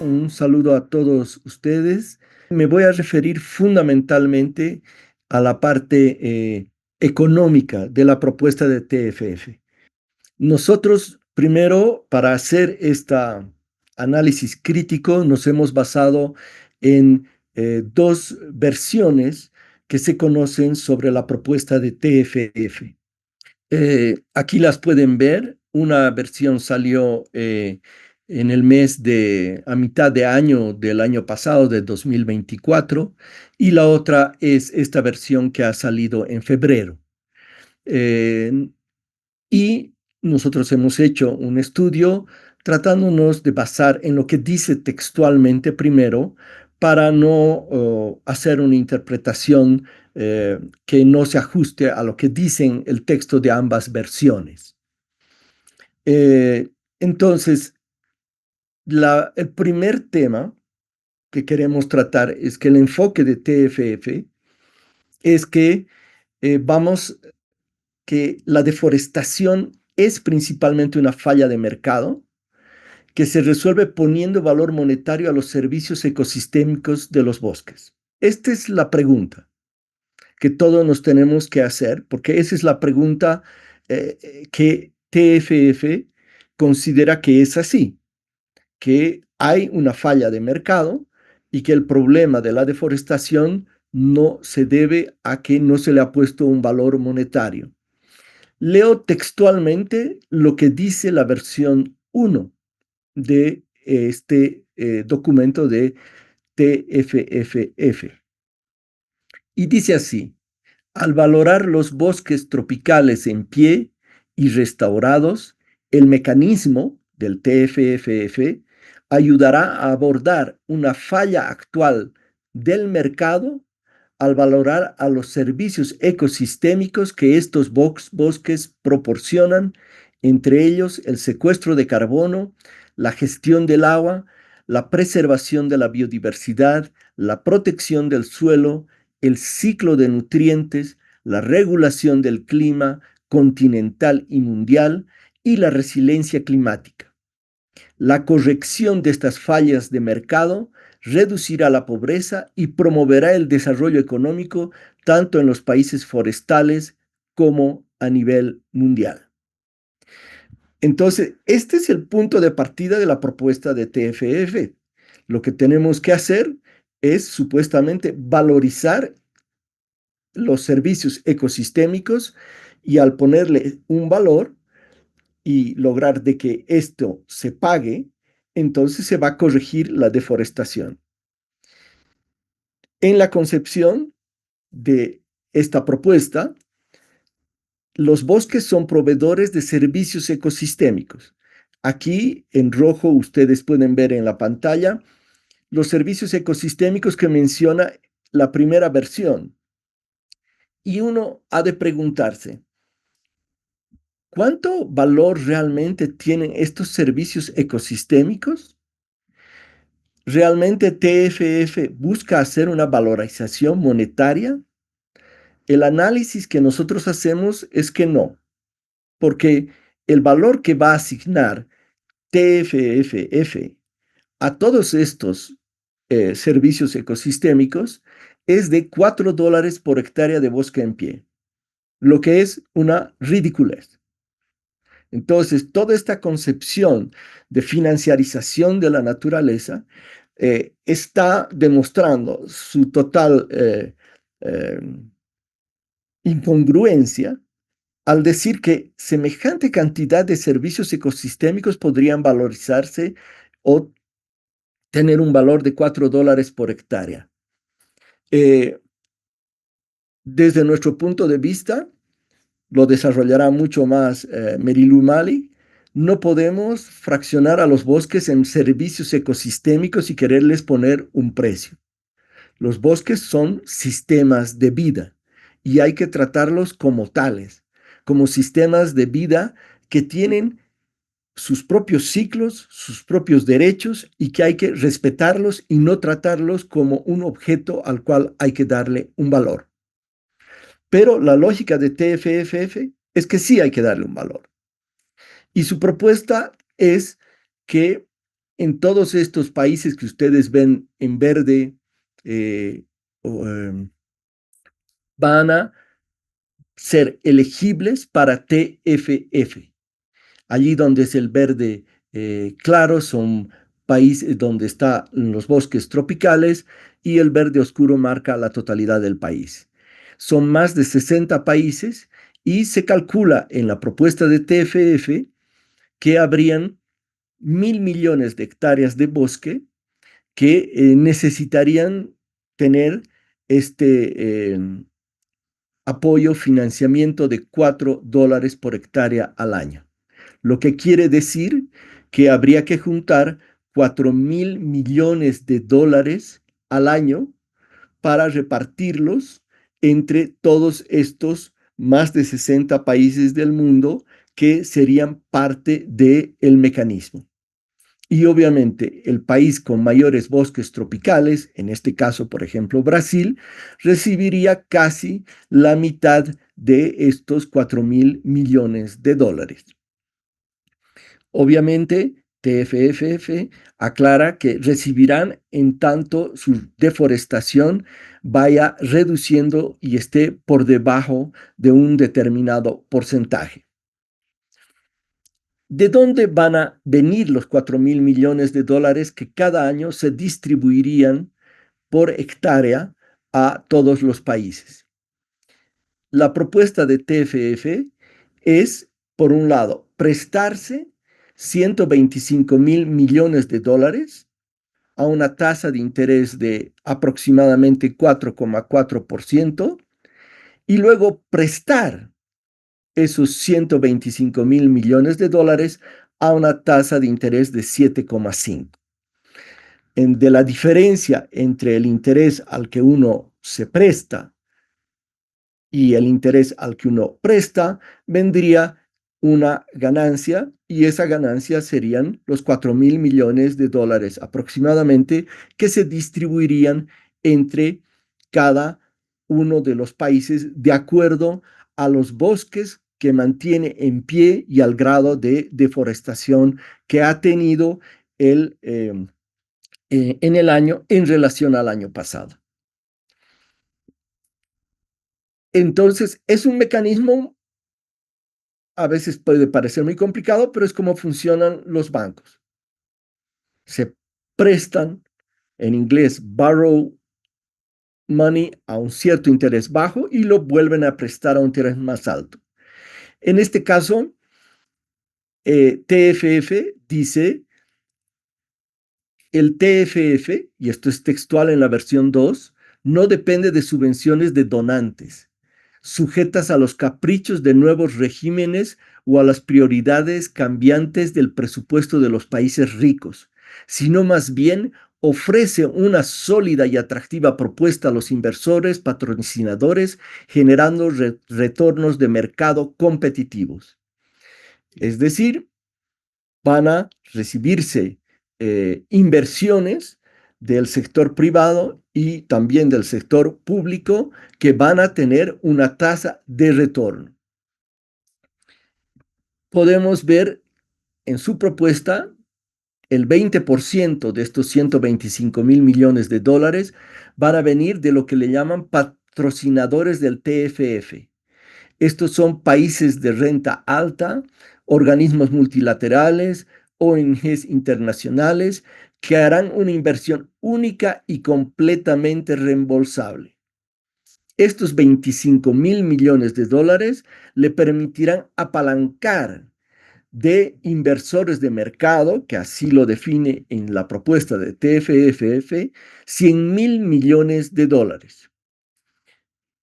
Un saludo a todos ustedes. Me voy a referir fundamentalmente a la parte económica de la propuesta de TFF. Nosotros, primero, para hacer este análisis crítico, nos hemos basado en dos versiones que se conocen sobre la propuesta de TFF. Aquí las pueden ver. Una versión salió en el mes a mitad de año del año pasado, de 2024, y la otra es esta versión que ha salido en febrero. Y nosotros hemos hecho un estudio tratándonos de basar en lo que dice textualmente primero para no hacer una interpretación que no se ajuste a lo que dicen el texto de ambas versiones. Eh, entonces, el primer tema que queremos tratar es que el enfoque de TFF es que la deforestación es principalmente una falla de mercado que se resuelve poniendo valor monetario a los servicios ecosistémicos de los bosques. Esta es la pregunta que todos nos tenemos que hacer, porque esa es la pregunta que TFF considera que es así, que hay una falla de mercado y que el problema de la deforestación no se debe a que no se le ha puesto un valor monetario. Leo textualmente lo que dice la versión 1 de este documento de TFFF. Y dice así: al valorar los bosques tropicales en pie y restaurados, el mecanismo del TFFF ayudará a abordar una falla actual del mercado al valorar a los servicios ecosistémicos que estos bosques proporcionan, entre ellos el secuestro de carbono, la gestión del agua, la preservación de la biodiversidad, la protección del suelo, el ciclo de nutrientes, la regulación del clima continental y mundial y la resiliencia climática. La corrección de estas fallas de mercado reducirá la pobreza y promoverá el desarrollo económico tanto en los países forestales como a nivel mundial. Entonces, este es el punto de partida de la propuesta de TFF. Lo que tenemos que hacer es supuestamente valorizar los servicios ecosistémicos y al ponerle un valor y lograr de que esto se pague, entonces se va a corregir la deforestación. En la concepción de esta propuesta, los bosques son proveedores de servicios ecosistémicos. Aquí en rojo ustedes pueden ver en la pantalla los servicios ecosistémicos que menciona la primera versión. Y uno ha de preguntarse, ¿cuánto valor realmente tienen estos servicios ecosistémicos? ¿Realmente TFF busca hacer una valorización monetaria? El análisis que nosotros hacemos es que no, porque el valor que va a asignar TFFF a todos estos servicios ecosistémicos es de $4 por hectárea de bosque en pie, lo que es una ridiculez. Entonces, toda esta concepción de financiarización de la naturaleza está demostrando su total eh, incongruencia al decir que semejante cantidad de servicios ecosistémicos podrían valorizarse o tener un valor de $4 por hectárea. Eh, desde nuestro punto de vista, lo desarrollará mucho más Merilu Mali, no podemos fraccionar a los bosques en servicios ecosistémicos y quererles poner un precio. Los bosques son sistemas de vida y hay que tratarlos como tales, como sistemas de vida que tienen sus propios ciclos, sus propios derechos y que hay que respetarlos y no tratarlos como un objeto al cual hay que darle un valor. Pero la lógica de TFFF es que sí hay que darle un valor. Y su propuesta es que en todos estos países que ustedes ven en verde, eh, van a ser elegibles para TFF. Allí donde es el verde claro son países donde están los bosques tropicales y el verde oscuro marca la totalidad del país. Son más de 60 países y se calcula en la propuesta de TFF que habrían 1.000 millones de hectáreas de bosque que necesitarían tener este apoyo, financiamiento de $4 por hectárea al año, lo que quiere decir que habría que juntar 4.000 millones de dólares al año para repartirlos entre todos estos más de 60 países del mundo que serían parte del mecanismo. Y obviamente el país con mayores bosques tropicales, en este caso, por ejemplo, Brasil, recibiría casi la mitad de estos 4.000 millones de dólares. Obviamente, TFFF aclara que recibirán en tanto su deforestación vaya reduciendo y esté por debajo de un determinado porcentaje. ¿De dónde van a venir los 4.000 millones de dólares que cada año se distribuirían por hectárea a todos los países? La propuesta de TFF es, por un lado, prestarse 125.000 millones de dólares a una tasa de interés de aproximadamente 4,4% y luego prestar esos 125.000 millones de dólares a una tasa de interés de 7,5. De la diferencia entre el interés al que uno se presta y el interés al que uno presta, vendría una ganancia y esa ganancia serían los 4.000 millones de dólares aproximadamente que se distribuirían entre cada uno de los países de acuerdo a los bosques que mantiene en pie y al grado de deforestación que ha tenido en el año en relación al año pasado. Entonces, es un mecanismo, a veces puede parecer muy complicado, pero es como funcionan los bancos. Se prestan, en inglés, borrow money a un cierto interés bajo y lo vuelven a prestar a un interés más alto. En este caso, TFF dice, el TFF, y esto es textual en la versión 2, no depende de subvenciones de donantes, sujetas a los caprichos de nuevos regímenes o a las prioridades cambiantes del presupuesto de los países ricos, sino más bien ofrece una sólida y atractiva propuesta a los inversores patrocinadores, generando retornos de mercado competitivos. Es decir, van a recibirse inversiones del sector privado y también del sector público que van a tener una tasa de retorno. Podemos ver en su propuesta el 20% de estos 125.000 millones de dólares van a venir de lo que le llaman patrocinadores del TFF. Estos son países de renta alta, organismos multilaterales, ONGs internacionales que harán una inversión única y completamente reembolsable. Estos 25.000 millones de dólares le permitirán apalancar de inversores de mercado, que así lo define en la propuesta de TFFF, 100.000 millones de dólares.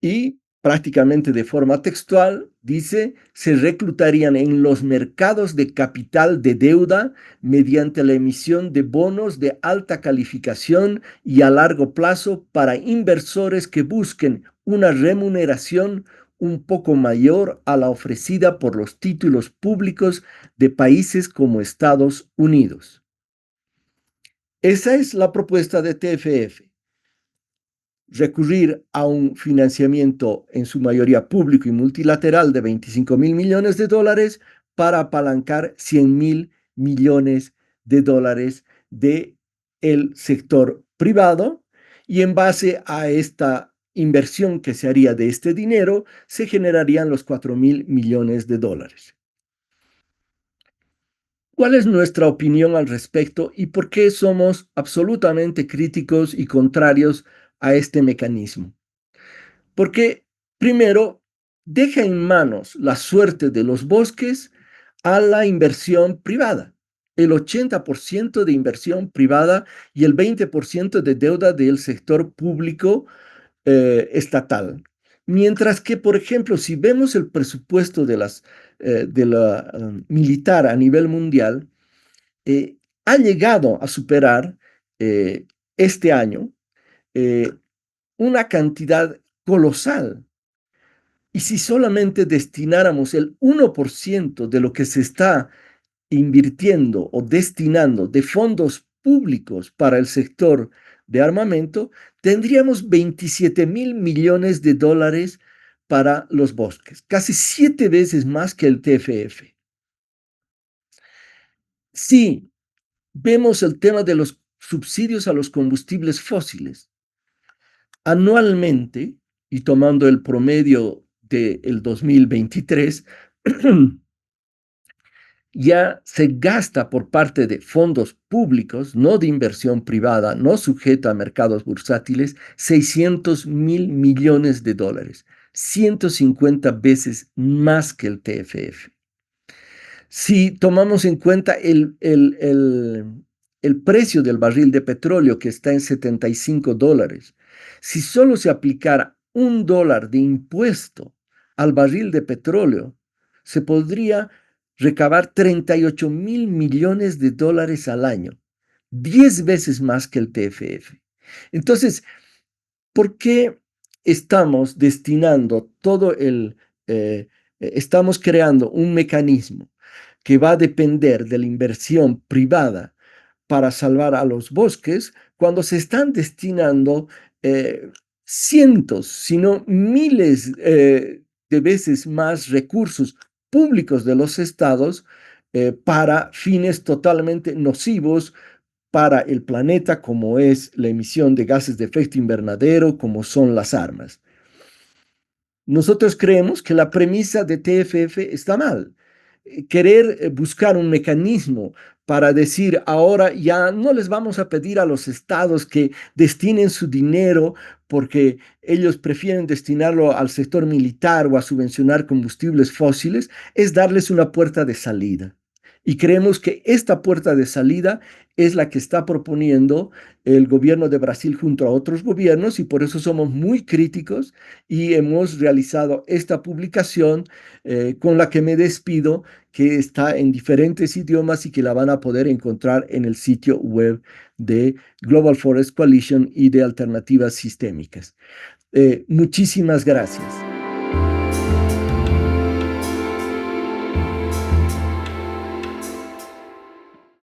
Y prácticamente de forma textual, dice, se reclutarían en los mercados de capital de deuda mediante la emisión de bonos de alta calificación y a largo plazo para inversores que busquen una remuneración un poco mayor a la ofrecida por los títulos públicos de países como Estados Unidos. Esa es la propuesta de TFF. Recurrir a un financiamiento en su mayoría público y multilateral de 25.000 millones de dólares para apalancar 100.000 millones de dólares del sector privado, y en base a esta inversión que se haría de este dinero, se generarían los 4.000 millones de dólares. ¿Cuál es nuestra opinión al respecto y por qué somos absolutamente críticos y contrarios a este mecanismo? Porque, primero, deja en manos la suerte de los bosques a la inversión privada. El 80% de inversión privada y el 20% de deuda del sector público estatal. Mientras que, por ejemplo, si vemos el presupuesto de la militar a nivel mundial, ha llegado a superar este año eh, una cantidad colosal. Y si solamente destináramos el 1% de lo que se está invirtiendo o destinando de fondos públicos para el sector de armamento, tendríamos 27.000 millones de dólares para los bosques, casi 7 veces más que el TFF. Si vemos el tema de los subsidios a los combustibles fósiles, anualmente, y tomando el promedio del 2023, ya se gasta por parte de fondos públicos, no de inversión privada, no sujeta a mercados bursátiles, 600.000 millones de dólares, 150 veces más que el TFF. Si tomamos en cuenta el precio del barril de petróleo, que está en $75, si solo se aplicara $1 de impuesto al barril de petróleo, se podría recabar 38.000 millones de dólares al año, 10 veces más que el TFF. Entonces, ¿por qué estamos destinando estamos creando un mecanismo que va a depender de la inversión privada para salvar a los bosques, cuando se están destinando cientos, si no miles de veces más recursos públicos de los estados para fines totalmente nocivos para el planeta, como es la emisión de gases de efecto invernadero, como son las armas? Nosotros creemos que la premisa de TFF está mal. Querer buscar un mecanismo para decir ahora ya no les vamos a pedir a los estados que destinen su dinero porque ellos prefieren destinarlo al sector militar o a subvencionar combustibles fósiles, es darles una puerta de salida. Y creemos que esta puerta de salida es la que está proponiendo el gobierno de Brasil junto a otros gobiernos, y por eso somos muy críticos y hemos realizado esta publicación con la que me despido, que está en diferentes idiomas y que la van a poder encontrar en el sitio web de Global Forest Coalition y de Alternativas Sistémicas. Muchísimas gracias.